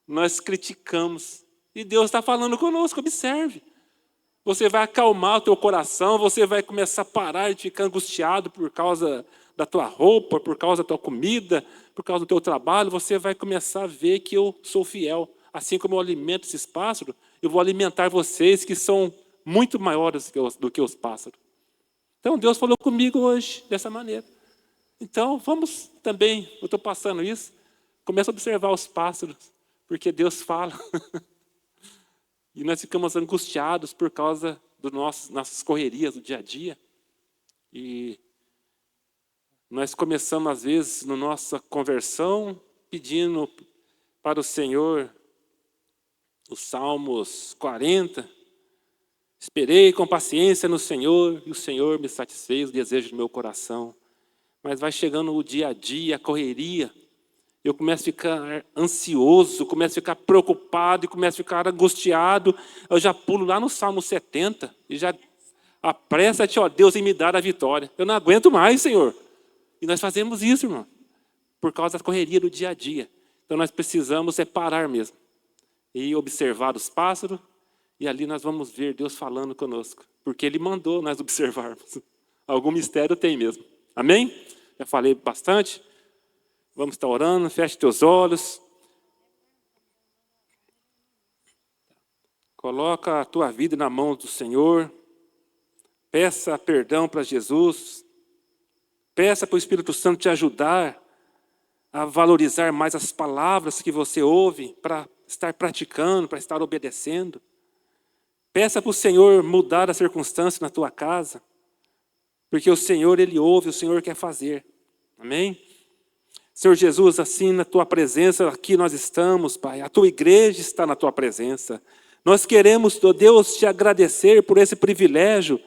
Speaker 2: Nós criticamos. E Deus está falando conosco, observe. Você vai acalmar o teu coração, você vai começar a parar de ficar angustiado por causa da tua roupa, por causa da tua comida, por causa do teu trabalho. Você vai começar a ver que eu sou fiel. Assim como eu alimento esses pássaros, eu vou alimentar vocês que são muito maiores do que os pássaros. Então, Deus falou comigo hoje dessa maneira. Então, vamos também, eu estou passando isso, começa a observar os pássaros, porque Deus fala. E nós ficamos angustiados por causa das nossas correrias do dia a dia. E nós começamos, às vezes, na nossa conversão, pedindo para o Senhor os Salmos 40. Esperei com paciência no Senhor, e o Senhor me satisfez o desejo do meu coração. Mas vai chegando o dia a dia, a correria, eu começo a ficar ansioso, começo a ficar preocupado, e começo a ficar angustiado. Eu já pulo lá no Salmo 70, e já apressa-te, ó Deus, em me dar a vitória. Eu não aguento mais, Senhor. E nós fazemos isso, irmão, por causa da correria do dia a dia. Então nós precisamos parar mesmo, e observar os pássaros, e ali nós vamos ver Deus falando conosco, porque Ele mandou nós observarmos. Algum mistério tem mesmo. Amém? Já falei bastante. Vamos estar orando, feche teus olhos. Coloca a tua vida na mão do Senhor. Peça perdão para Jesus. Peça para o Espírito Santo te ajudar a valorizar mais as palavras que você ouve, para estar praticando, para estar obedecendo. Peça para o Senhor mudar a circunstância na tua casa, porque o Senhor, Ele ouve, o Senhor quer fazer. Amém? Senhor Jesus, assim na Tua presença, aqui nós estamos, Pai. A Tua igreja está na Tua presença. Nós queremos, ó Deus, te agradecer por esse privilégio,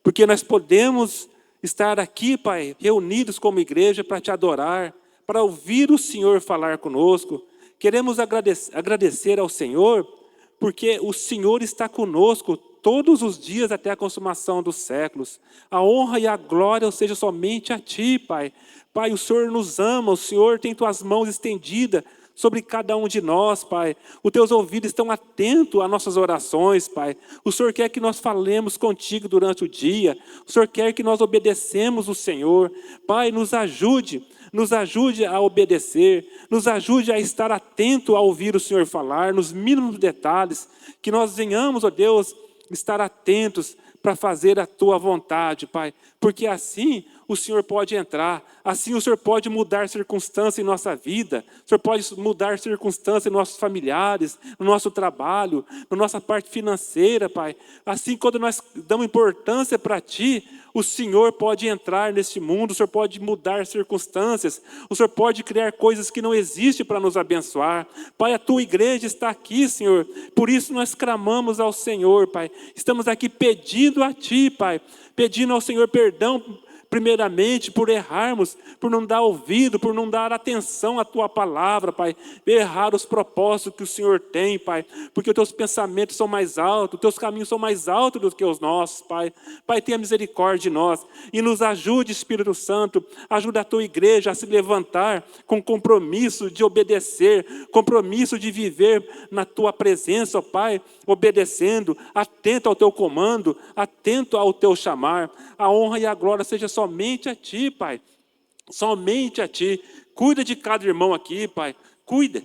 Speaker 2: porque nós podemos estar aqui, Pai, reunidos como igreja para te adorar, para ouvir o Senhor falar conosco. Queremos agradecer ao Senhor, porque o Senhor está conosco todos os dias até a consumação dos séculos. A honra e a glória seja somente a Ti, Pai. Pai, o Senhor nos ama, o Senhor tem Tuas mãos estendidas sobre cada um de nós, Pai. Os Teus ouvidos estão atentos às nossas orações, Pai. O Senhor quer que nós falemos contigo durante o dia. O Senhor quer que nós obedecemos o Senhor. Pai, nos ajude a obedecer, nos ajude a estar atento a ouvir o Senhor falar, nos mínimos detalhes, que nós venhamos, ó Deus, estar atentos para fazer a Tua vontade, Pai, porque assim o Senhor pode entrar, assim o Senhor pode mudar circunstâncias em nossa vida, o Senhor pode mudar circunstâncias em nossos familiares, no nosso trabalho, na nossa parte financeira, Pai. Assim, quando nós damos importância para Ti, o Senhor pode entrar neste mundo, o Senhor pode mudar circunstâncias, o Senhor pode criar coisas que não existem para nos abençoar. Pai, a Tua igreja está aqui, Senhor, por isso nós clamamos ao Senhor, Pai. Estamos aqui pedindo a Ti, Pai, pedindo ao Senhor perdão, primeiramente, por errarmos, por não dar ouvido, por não dar atenção à Tua palavra, Pai. Errar os propósitos que o Senhor tem, Pai. Porque os Teus pensamentos são mais altos, os Teus caminhos são mais altos do que os nossos, Pai. Pai, tenha misericórdia de nós. E nos ajude, Espírito Santo. Ajuda a Tua igreja a se levantar com compromisso de obedecer, compromisso de viver na Tua presença, ó Pai. Obedecendo, atento ao Teu comando, atento ao Teu chamar. A honra e a glória seja somente a Ti, Pai. Somente a Ti. Cuida de cada irmão aqui, Pai. Cuida.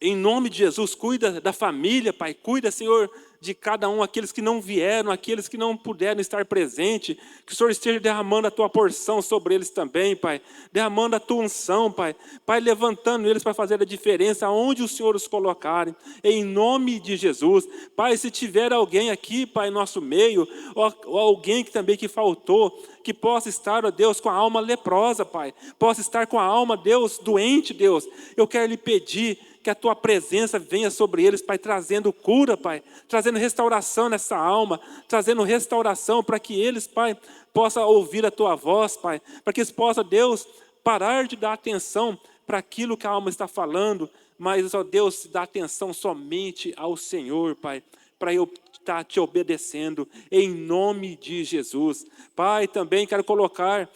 Speaker 2: Em nome de Jesus, cuida da família, Pai. Cuida, Senhor, de cada um, aqueles que não vieram, aqueles que não puderam estar presentes. Que o Senhor esteja derramando a Tua porção sobre eles também, Pai. Derramando a Tua unção, Pai. Pai, levantando eles para fazer a diferença aonde o Senhor os colocarem. Em nome de Jesus. Pai, se tiver alguém aqui, Pai, em nosso meio, ou alguém que também que faltou, que possa estar, ó Deus, com a alma leprosa, Pai. Possa estar com a alma, Deus, doente, Deus. Eu quero lhe pedir que a Tua presença venha sobre eles, Pai, trazendo cura, Pai, trazendo restauração nessa alma, trazendo restauração para que eles, Pai, possam ouvir a Tua voz, Pai, para que eles possam, Deus, parar de dar atenção para aquilo que a alma está falando, mas, ó Deus, dar atenção somente ao Senhor, Pai, para eu estar Te obedecendo, em nome de Jesus. Pai, também quero colocar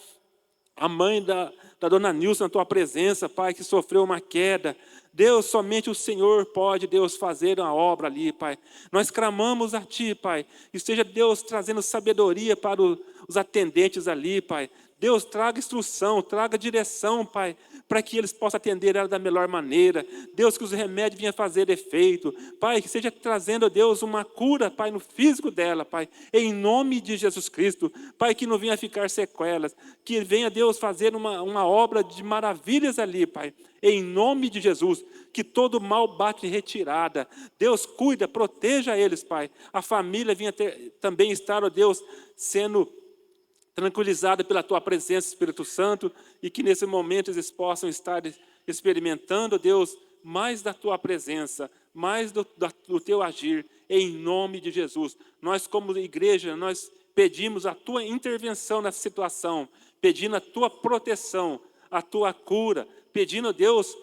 Speaker 2: a mãe da dona Nilson na Tua presença, Pai, que sofreu uma queda. Deus, somente o Senhor pode, Deus, fazer uma obra ali, Pai. Nós clamamos a Ti, Pai. Esteja, Deus, trazendo sabedoria para os atendentes ali, Pai. Deus, traga instrução, traga direção, Pai, para que eles possam atender ela da melhor maneira. Deus, que os remédios venham fazer efeito. Pai, que seja trazendo, Deus, uma cura, Pai, no físico dela, Pai, em nome de Jesus Cristo. Pai, que não venha ficar sequelas, que venha, Deus, fazer uma obra de maravilhas ali, Pai, em nome de Jesus. Que todo mal bate retirada. Deus, cuida, proteja eles, Pai. A família venha também estar, ó Deus, sendo tranquilizada pela Tua presença, Espírito Santo, e que nesse momento eles possam estar experimentando, Deus, mais da Tua presença, mais do Teu agir, em nome de Jesus. Nós, como igreja, nós pedimos a Tua intervenção nessa situação, pedindo a Tua proteção, a Tua cura, pedindo, Deus,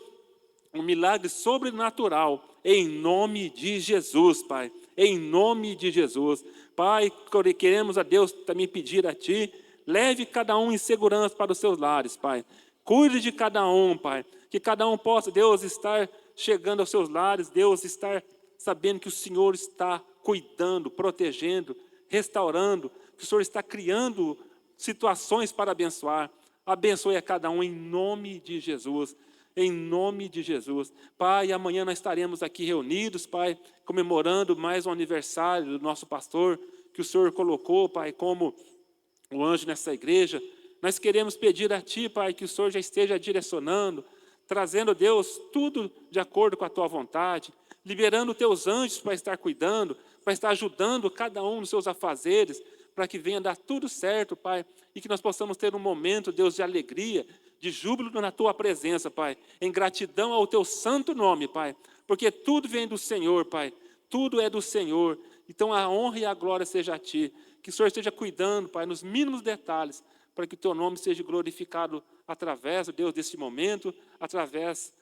Speaker 2: um milagre sobrenatural, em nome de Jesus, Pai, em nome de Jesus. Pai, queremos a Deus também pedir a Ti, leve cada um em segurança para os seus lares, Pai. Cuide de cada um, Pai, que cada um possa, Deus, estar chegando aos seus lares, Deus, estar sabendo que o Senhor está cuidando, protegendo, restaurando, que o Senhor está criando situações para abençoar. Abençoe a cada um em nome de Jesus. Em nome de Jesus. Pai, amanhã nós estaremos aqui reunidos, Pai, comemorando mais um aniversário do nosso pastor, que o Senhor colocou, Pai, como o anjo nessa igreja. Nós queremos pedir a Ti, Pai, que o Senhor já esteja direcionando, trazendo, Deus, tudo de acordo com a Tua vontade, liberando Teus anjos para estar cuidando, para estar ajudando cada um nos seus afazeres, para que venha dar tudo certo, Pai, e que nós possamos ter um momento, Deus, de alegria, de júbilo na Tua presença, Pai, em gratidão ao Teu santo nome, Pai, porque tudo vem do Senhor, Pai, tudo é do Senhor, então a honra e a glória seja a Ti, que o Senhor esteja cuidando, Pai, nos mínimos detalhes, para que o Teu nome seja glorificado através, Deus, desse momento, através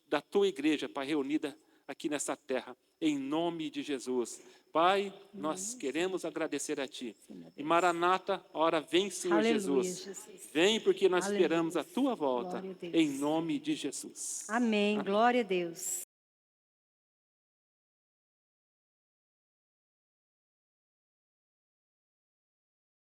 Speaker 2: da Tua igreja, Pai, reunida aqui nessa terra, em nome de Jesus. Pai, nós queremos agradecer a Ti. E Maranata, ora vem, Senhor. Aleluia, Jesus. Vem porque nós esperamos a Tua volta, em nome de Jesus.
Speaker 1: Amém. Glória a Deus.